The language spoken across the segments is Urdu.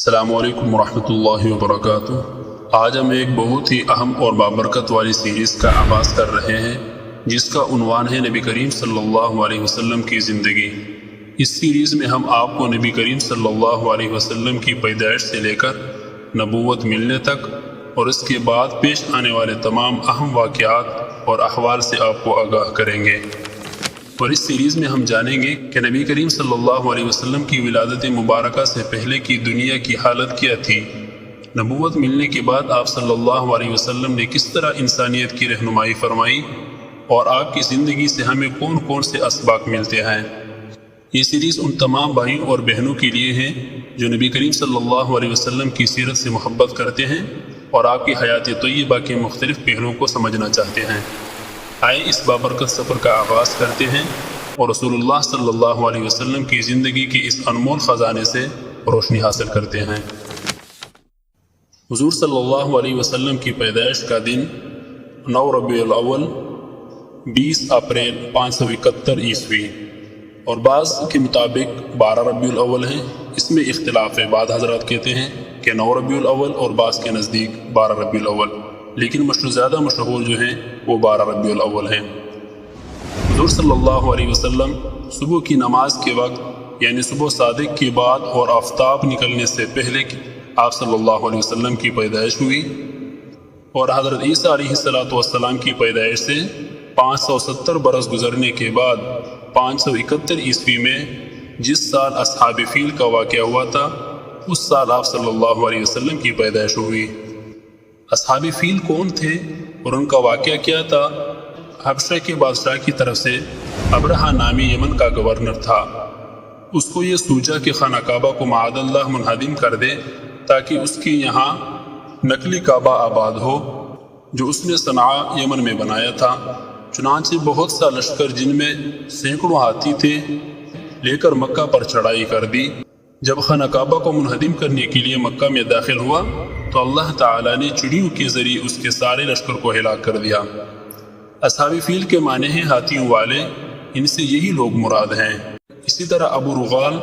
السلام علیکم ورحمۃ اللہ وبرکاتہ۔ آج ہم ایک بہت ہی اہم اور بابرکت والی سیریز کا آغاز کر رہے ہیں جس کا عنوان ہے نبی کریم صلی اللہ علیہ وسلم کی زندگی۔ اس سیریز میں ہم آپ کو نبی کریم صلی اللہ علیہ وسلم کی پیدائش سے لے کر نبوت ملنے تک اور اس کے بعد پیش آنے والے تمام اہم واقعات اور احوال سے آپ کو آگاہ کریں گے، اور اس سیریز میں ہم جانیں گے کہ نبی کریم صلی اللہ علیہ وسلم کی ولادت مبارکہ سے پہلے کی دنیا کی حالت کیا تھی، نبوت ملنے کے بعد آپ صلی اللہ علیہ وسلم نے کس طرح انسانیت کی رہنمائی فرمائی، اور آپ کی زندگی سے ہمیں کون کون سے اسباق ملتے ہیں۔ یہ سیریز ان تمام بھائیوں اور بہنوں کے لیے ہے جو نبی کریم صلی اللہ علیہ وسلم کی سیرت سے محبت کرتے ہیں اور آپ کی حیات طیبہ کے مختلف پہلوؤں کو سمجھنا چاہتے ہیں۔ آئے اس بابرکت سفر کا آغاز کرتے ہیں اور رسول اللہ صلی اللہ علیہ وسلم کی زندگی کے اس انمول خزانے سے روشنی حاصل کرتے ہیں۔ حضور صلی اللہ علیہ وسلم کی پیدائش کا دن 9 ربیع الاول 20 اپریل 571 عیسوی اور بعض کے مطابق 12 ربیع الاول ہے۔ اس میں اختلاف ہے، بعض حضرات کہتے ہیں کہ 9 ربیع الاول اور بعض کے نزدیک 12 ربیع الاول، لیکن زیادہ مشہور جو ہیں وہ 12 ربیع الاول ہیں۔ حضور صلی اللہ علیہ وسلم صبح کی نماز کے وقت یعنی صبح صادق کے بعد اور آفتاب نکلنے سے پہلے آپ صلی اللہ علیہ وسلم کی پیدائش ہوئی، اور حضرت عیسیٰ علیہ السلام کی پیدائش سے 570 برس گزرنے کے بعد 571 عیسوی میں جس سال اصحاب فیل کا واقعہ ہوا تھا اس سال آپ صلی اللہ علیہ وسلم کی پیدائش ہوئی۔ اصحاب فیل کون تھے اور ان کا واقعہ کیا تھا؟ حبشہ کے بادشاہ کی طرف سے ابرہہ نامی یمن کا گورنر تھا، اس کو یہ سوچا کہ خانہ کعبہ کو معاذ اللہ منہدم کر دے تاکہ اس کے یہاں نقلی کعبہ آباد ہو جو اس نے صنعاء یمن میں بنایا تھا۔ چنانچہ بہت سا لشکر جن میں سینکڑوں ہاتھی تھے لے کر مکہ پر چڑھائی کر دی۔ جب خانہ کعبہ کو منہدم کرنے کے لیے مکہ میں داخل ہوا تو اللہ تعالیٰ نے چڑیوں کے ذریعے اس کے سارے لشکر کو ہلاک کر دیا۔ اصحاب فیل کے معنی ہیں ہاتھیوں والے، ان سے یہی لوگ مراد ہیں۔ اسی طرح ابو رغال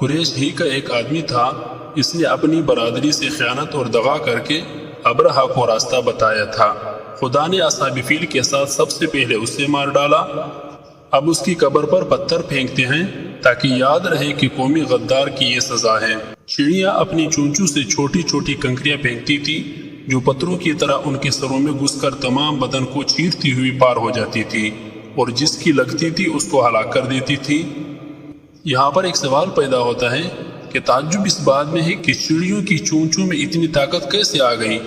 قریش ہی کا ایک آدمی تھا، اس نے اپنی برادری سے خیانت اور دغا کر کے ابرہہ کو راستہ بتایا تھا۔ خدا نے اصحاب فیل کے ساتھ سب سے پہلے اسے مار ڈالا۔ اب اس کی قبر پر پتھر پھینکتے ہیں تاکہ یاد رہے کہ قومی غدار کی یہ سزا ہے۔ چڑیاں اپنی چونچوں سے چھوٹی چھوٹی کنکریاں پھینکتی تھی جو پتھروں کی طرح ان کے سروں میں گھس کر تمام بدن کو چیرتی ہوئی پار ہو جاتی تھی، اور جس کی لگتی تھی اس کو ہلاک کر دیتی تھی۔ یہاں پر ایک سوال پیدا ہوتا ہے کہ تعجب اس بات میں ہے کہ چڑیوں کی چونچوں میں اتنی طاقت کیسے آ گئی؟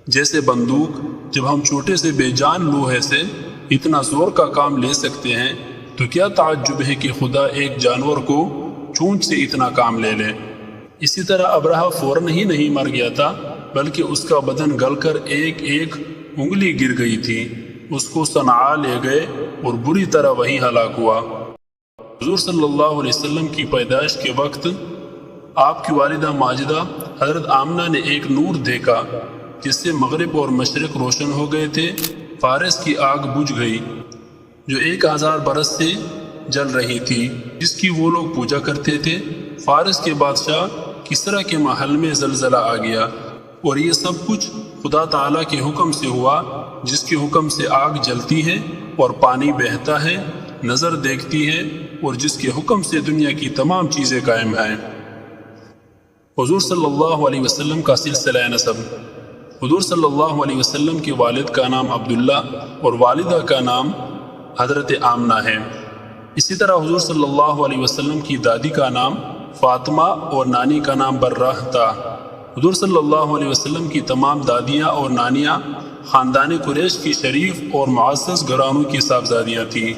جیسے بندوق جب ہم چھوٹے سے بے جان لوہے سے اتنا زور کا کام لے سکتے ہیں تو کیا تعجب ہے کہ خدا ایک جانور کو چونچ سے اتنا کام لے لے۔ اسی طرح ابرہہ فوراً ہی نہیں مر گیا تھا بلکہ اس کا بدن گل کر ایک ایک انگلی گر گئی تھی۔ اس کو صنعاء لے گئے اور بری طرح وہیں ہلاک ہوا۔ حضور صلی اللہ علیہ وسلم کی پیدائش کے وقت آپ کی والدہ ماجدہ حضرت آمنہ نے ایک نور دیکھا جس سے مغرب اور مشرق روشن ہو گئے تھے۔ فارس کی آگ بجھ گئی جو 1000 برس سے جل رہی تھی، جس کی وہ لوگ پوجا کرتے تھے۔ فارس کے بادشاہ کسرا کے محل میں زلزلہ آ گیا، اور یہ سب کچھ خدا تعالیٰ کے حکم سے ہوا، جس کے حکم سے آگ جلتی ہے اور پانی بہتا ہے، نظر دیکھتی ہے، اور جس کے حکم سے دنیا کی تمام چیزیں قائم ہیں۔ حضور صلی اللہ علیہ وسلم کا سلسلہ نسب۔ حضور صلی اللہ علیہ وسلم کے والد کا نام عبداللہ اور والدہ کا نام حضرت آمنہ ہے۔ اسی طرح حضور صلی اللہ علیہ وسلم کی دادی کا نام فاطمہ اور نانی کا نام برہ تھا۔ حضور صلی اللہ علیہ وسلم کی تمام دادیاں اور نانیاں خاندان قریش کی شریف اور معزز گھرانوں کی صاحبزادیاں تھیں۔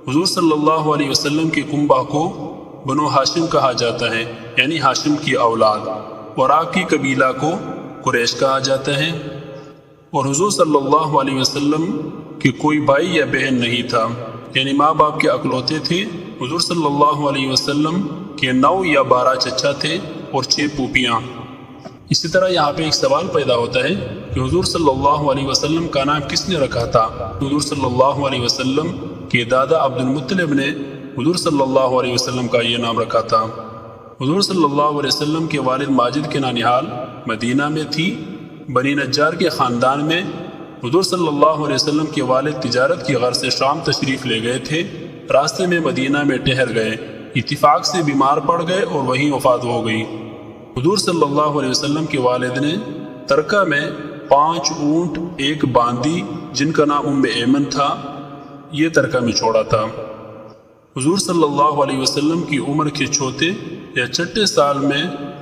حضور صلی اللہ علیہ وسلم کے کنبہ کو بنو ہاشم کہا جاتا ہے، یعنی ہاشم کی اولاد، اور آپ کی قبیلہ کو قریش کہا جاتا ہے۔ اور حضور صلی اللہ علیہ وسلم کے کوئی بھائی یا بہن نہیں تھا، یعنی ماں باپ کے اکلوتے تھے۔ حضور صلی اللہ علیہ وسلم کے 9 یا 12 چچا تھے اور 6 پھوپھیاں۔ اسی طرح یہاں پہ ایک سوال پیدا ہوتا ہے کہ حضور صلی اللہ علیہ وسلم کا نام کس نے رکھا تھا؟ حضور صلی اللہ علیہ وسلم کے دادا عبد المطلب نے حضور صلی اللہ علیہ وسلم کا یہ نام رکھا تھا۔ حضور صلی اللہ علیہ وسلم کے والد ماجد کے نانحال مدینہ میں تھی۔ بنی نجار کے خاندان میں حضور صلی اللہ علیہ وسلم کے والد تجارت کی غرض سے شام تشریف لے گئے تھے۔ راستے میں مدینہ میں ٹھہر گئے، اتفاق سے بیمار پڑ گئے اور وہیں وفات ہو گئی۔ حضور صلی اللہ علیہ وسلم کے والد نے ترکہ میں 5 اونٹ، ایک باندی جن کا نام ایمن تھا، یہ ترکہ میں چھوڑا تھا۔ حضور صلی اللہ علیہ وسلم کی عمر کے چوتھے یا چھٹے سال میں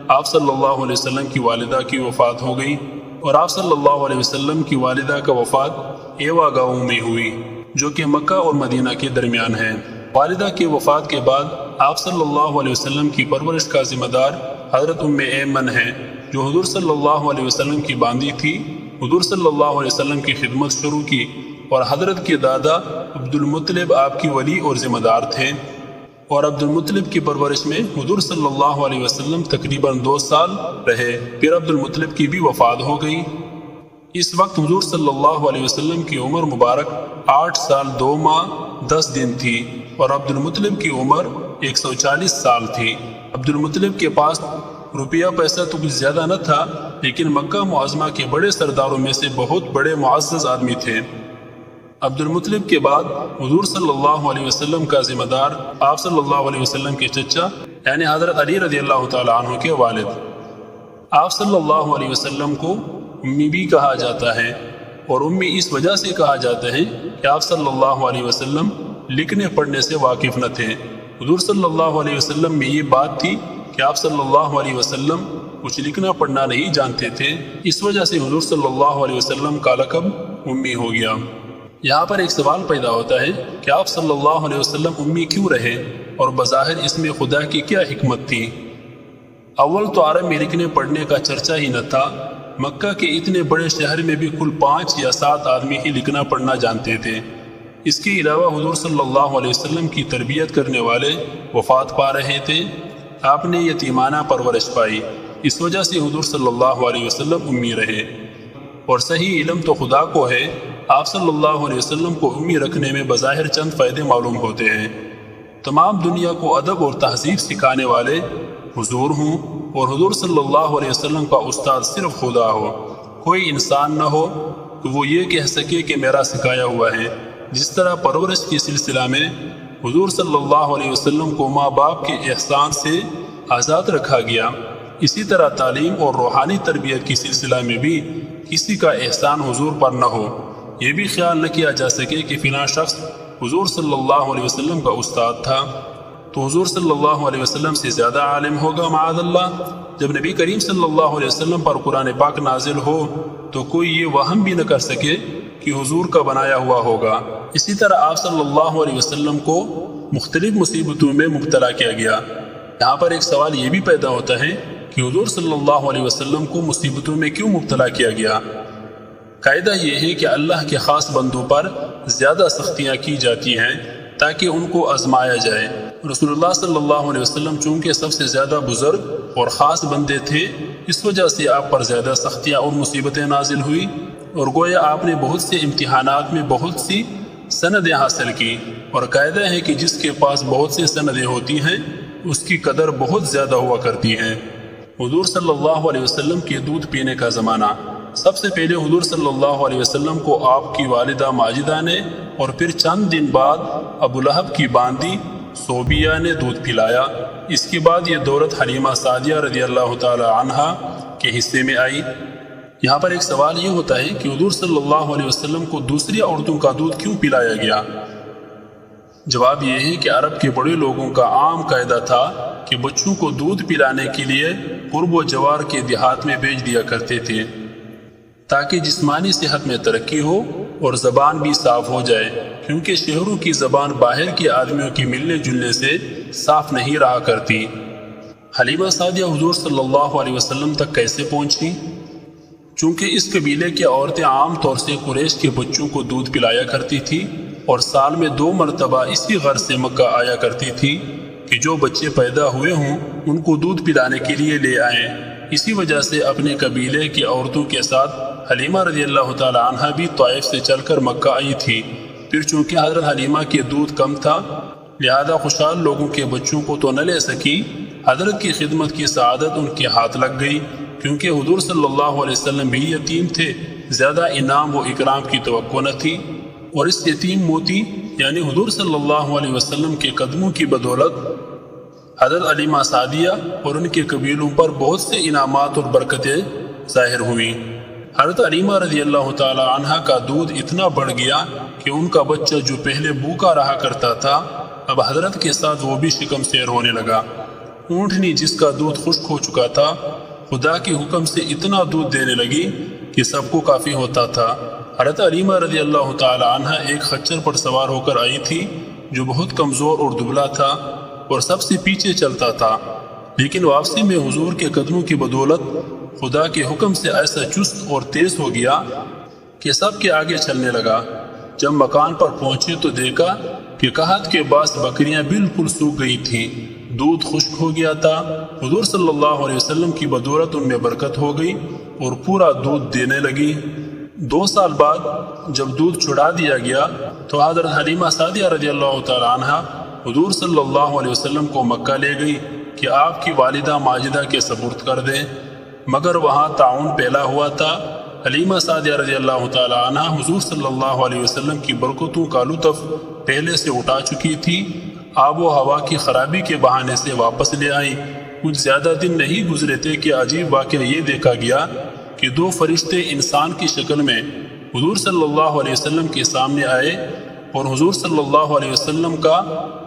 آپ صلی اللہ علیہ وسلم کی والدہ کی وفات ہو گئی، اور آپ صلی اللہ علیہ وسلم کی والدہ کا وفات ایوا گاؤں میں ہوئی جو کہ مکہ اور مدینہ کے درمیان ہے۔ والدہ کی وفات کے بعد آپ صلی اللہ علیہ وسلم کی پرورش کا ذمہ دار حضرت ایمن ہے، جو حضور صلی اللہ علیہ وسلم کی باندی تھی۔ حضور صلی اللہ علیہ وسلم کی خدمت شروع کی اور حضرت کے دادا عبد المطلب آپ کی ولی اور ذمہ دار تھے، اور عبد المطلب کی پرورش میں حضور صلی اللہ علیہ وسلم تقریباً 2 سال رہے، پھر عبد المطلب کی بھی وفات ہو گئی۔ اس وقت حضور صلی اللہ علیہ وسلم کی عمر مبارک 8 سال 2 ماہ 10 دن تھی، اور عبد المطلب کی عمر 140 سال تھی۔ عبد المطلب کے پاس روپیہ پیسہ تو کچھ زیادہ نہ تھا، لیکن مکہ معظمہ کے بڑے سرداروں میں سے بہت بڑے معزز آدمی تھے۔ عبد المطلب کے بعد حضور صلی اللہ علیہ وسلم کا ذمہ دار آپ صلی اللہ علیہ وسلم کے چچا یعنی حضرت علی رضی اللہ تعالیٰ عنہ کے والد۔ آپ صلی اللہ علیہ وسلم کو امی بھی کہا جاتا ہے، اور امی اس وجہ سے کہا جاتا ہے کہ آپ صلی اللہ علیہ وسلم لکھنے پڑھنے سے واقف نہ تھے۔ حضور صلی اللہ علیہ وسلم میں یہ بات تھی کہ آپ صلی اللہ علیہ وسلم کچھ لکھنا پڑھنا نہیں جانتے تھے، اس وجہ سے حضور صلی اللہ علیہ وسلم کا لقب امی ہو گیا۔ یہاں پر ایک سوال پیدا ہوتا ہے کہ آپ صلی اللہ علیہ وسلم امی کیوں رہے، اور بظاہر اس میں خدا کی کیا حکمت تھی؟ اول تو عرب میں لکھنے پڑھنے کا چرچا ہی نہ تھا۔ مکہ کے اتنے بڑے شہر میں بھی کل 5 یا 7 آدمی ہی لکھنا پڑھنا جانتے تھے۔ اس کے علاوہ حضور صلی اللہ علیہ وسلم کی تربیت کرنے والے وفات پا رہے تھے۔ آپ نے یتیمانہ پرورش پائی، اس وجہ سے حضور صلی اللہ علیہ وسلم امی رہے۔ اور صحیح علم تو خدا کو ہے، آپ صلی اللہ علیہ وسلم کو امی رکھنے میں بظاہر چند فائدے معلوم ہوتے ہیں۔ تمام دنیا کو ادب اور تہذیب سکھانے والے حضور ہوں، اور حضور صلی اللہ علیہ وسلم کا استاد صرف خدا ہو، کوئی انسان نہ ہو کہ وہ یہ کہہ سکے کہ میرا سکھایا ہوا ہے۔ جس طرح پرورش کے سلسلہ میں حضور صلی اللہ علیہ وسلم کو ماں باپ کے احسان سے آزاد رکھا گیا، اسی طرح تعلیم اور روحانی تربیت کی سلسلہ میں بھی کسی کا احسان حضور پر نہ ہو، یہ بھی خیال نہ کیا جا سکے کہ فلاں شخص حضور صلی اللہ علیہ وسلم کا استاد تھا تو حضور صلی اللہ علیہ وسلم سے زیادہ عالم ہوگا معاذ اللہ۔ جب نبی کریم صلی اللہ علیہ وسلم پر قرآن پاک نازل ہو تو کوئی یہ وہم بھی نہ کر سکے کہ حضور کا بنایا ہوا ہوگا۔ اسی طرح آپ صلی اللہ علیہ وسلم کو مختلف مصیبتوں میں مبتلا کیا گیا۔ یہاں پر ایک سوال یہ بھی پیدا ہوتا ہے کہ حضور صلی اللہ علیہ وسلم کو مصیبتوں میں کیوں مبتلا کیا گیا؟ قاعدہ یہ ہے کہ اللہ کے خاص بندوں پر زیادہ سختیاں کی جاتی ہیں تاکہ ان کو آزمایا جائے۔ رسول اللہ صلی اللہ علیہ وسلم چونکہ سب سے زیادہ بزرگ اور خاص بندے تھے، اس وجہ سے آپ پر زیادہ سختیاں اور مصیبتیں نازل ہوئی، اور گویا آپ نے بہت سے امتحانات میں بہت سی سندیں حاصل کی، اور قاعدہ ہے کہ جس کے پاس بہت سی سندیں ہوتی ہیں اس کی قدر بہت زیادہ ہوا کرتی ہے۔ حضور صلی اللہ علیہ وسلم کے دودھ پینے کا زمانہ۔ سب سے پہلے حضور صلی اللہ علیہ وسلم کو آپ کی والدہ ماجدہ نے، اور پھر چند دن بعد ابو لہب کی باندی صوبیہ نے دودھ پلایا۔ اس کے بعد یہ دولت حلیمہ سعدیہ رضی اللہ تعالی عنہا کے حصے میں آئی۔ یہاں پر ایک سوال یہ ہوتا ہے کہ حضور صلی اللہ علیہ وسلم کو دوسری عورتوں کا دودھ کیوں پلایا گیا؟ جواب یہ ہے کہ عرب کے بڑے لوگوں کا عام قاعدہ تھا کہ بچوں کو دودھ پلانے کے لیے قرب و جوار کے دیہات میں بھیج دیا کرتے تھے تاکہ جسمانی صحت میں ترقی ہو اور زبان بھی صاف ہو جائے، کیونکہ شہروں کی زبان باہر کے آدمیوں کی ملنے جلنے سے صاف نہیں رہا کرتی۔ حلیمہ سعدیہ حضور صلی اللہ علیہ وسلم تک کیسے پہنچی؟ چونکہ اس قبیلے کی عورتیں عام طور سے قریش کے بچوں کو دودھ پلایا کرتی تھی، اور سال میں 2 مرتبہ اسی غرض سے مکہ آیا کرتی تھی کہ جو بچے پیدا ہوئے ہوں ان کو دودھ پلانے کے لیے لے آئیں۔ اسی وجہ سے اپنے قبیلے کی عورتوں کے ساتھ حلیمہ رضی اللہ تعالی عنہا بھی طائف سے چل کر مکہ آئی تھی۔ پھر چونکہ حضرت حلیمہ کے دودھ کم تھا، لہذا خوشحال لوگوں کے بچوں کو تو نہ لے سکی، حضرت کی خدمت کی سعادت ان کے ہاتھ لگ گئی، کیونکہ حضور صلی اللہ علیہ وسلم بھی یتیم تھے، زیادہ انعام و اکرام کی توقع نہ تھی، اور اس یتیم موتی یعنی حضور صلی اللہ علیہ وسلم کے قدموں کی بدولت حضرت علیمہ سعدیہ اور ان کے قبیلوں پر بہت سے انعامات اور برکتیں ظاہر ہوئیں۔ حضرت علیمہ رضی اللہ تعالی عنہ کا دودھ اتنا بڑھ گیا کہ ان کا بچہ جو پہلے بھوکا رہا کرتا تھا اب حضرت کے ساتھ وہ بھی شکم سیر ہونے لگا۔ اونٹنی جس کا دودھ خشک ہو چکا تھا خدا کے حکم سے اتنا دودھ دینے لگی کہ سب کو کافی ہوتا تھا۔ حضرت علیمہ رضی اللہ تعالی عنہ ایک خچر پر سوار ہو کر آئی تھی جو بہت کمزور اور دبلا تھا اور سب سے پیچھے چلتا تھا، لیکن واپسی میں حضور کے قدموں کی بدولت خدا کے حکم سے ایسا چست اور تیز ہو گیا کہ سب کے آگے چلنے لگا۔ جب مکان پر پہنچے تو دیکھا کہ قحط کے باعث بکریاں بالکل سوکھ گئی تھیں، دودھ خشک ہو گیا تھا۔ حضور صلی اللہ علیہ وسلم کی بدولت ان میں برکت ہو گئی اور پورا دودھ دینے لگی۔ 2 سال بعد جب دودھ چھڑا دیا گیا تو حضرت حلیمہ سعدیہ رضی اللہ تعالی عنہ حضور صلی اللہ علیہ وسلم کو مکہ لے گئی کہ آپ کی والدہ ماجدہ کے سپرد کر دیں، مگر وہاں طاعون پھیلا ہوا تھا۔ حلیمہ سعدیہ رضی اللہ تعالی عنہ حضور صلی اللہ علیہ وسلم کی برکتوں کا لطف پہلے سے اٹھا چکی تھی، آب و ہوا کی خرابی کے بہانے سے واپس لے آئیں۔ کچھ زیادہ دن نہیں گزرے تھے کہ عجیب واقعہ یہ دیکھا گیا کہ 2 فرشتے انسان کی شکل میں حضور صلی اللہ علیہ وسلم کے سامنے آئے اور حضور صلی اللہ علیہ وسلم کا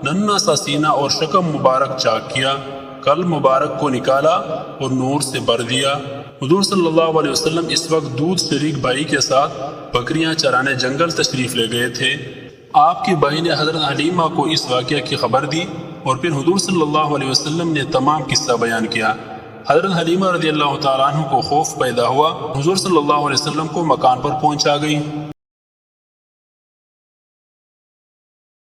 ننھا سا سینہ اور شکم مبارک چاک کیا، قلب مبارک کو نکالا اور نور سے بھر دیا۔ حضور صلی اللہ علیہ وسلم اس وقت دودھ شریک بھائی کے ساتھ بکریاں چرانے جنگل تشریف لے گئے تھے۔ آپ کے بھائی نے حضرت حلیمہ کو اس واقعہ کی خبر دی اور پھر حضور صلی اللہ علیہ وسلم نے تمام قصہ بیان کیا۔ حضرت حلیمہ رضی اللہ تعالیٰ عنہ کو خوف پیدا ہوا، حضور صلی اللہ علیہ وسلم کو مکان پر پہنچا گئی۔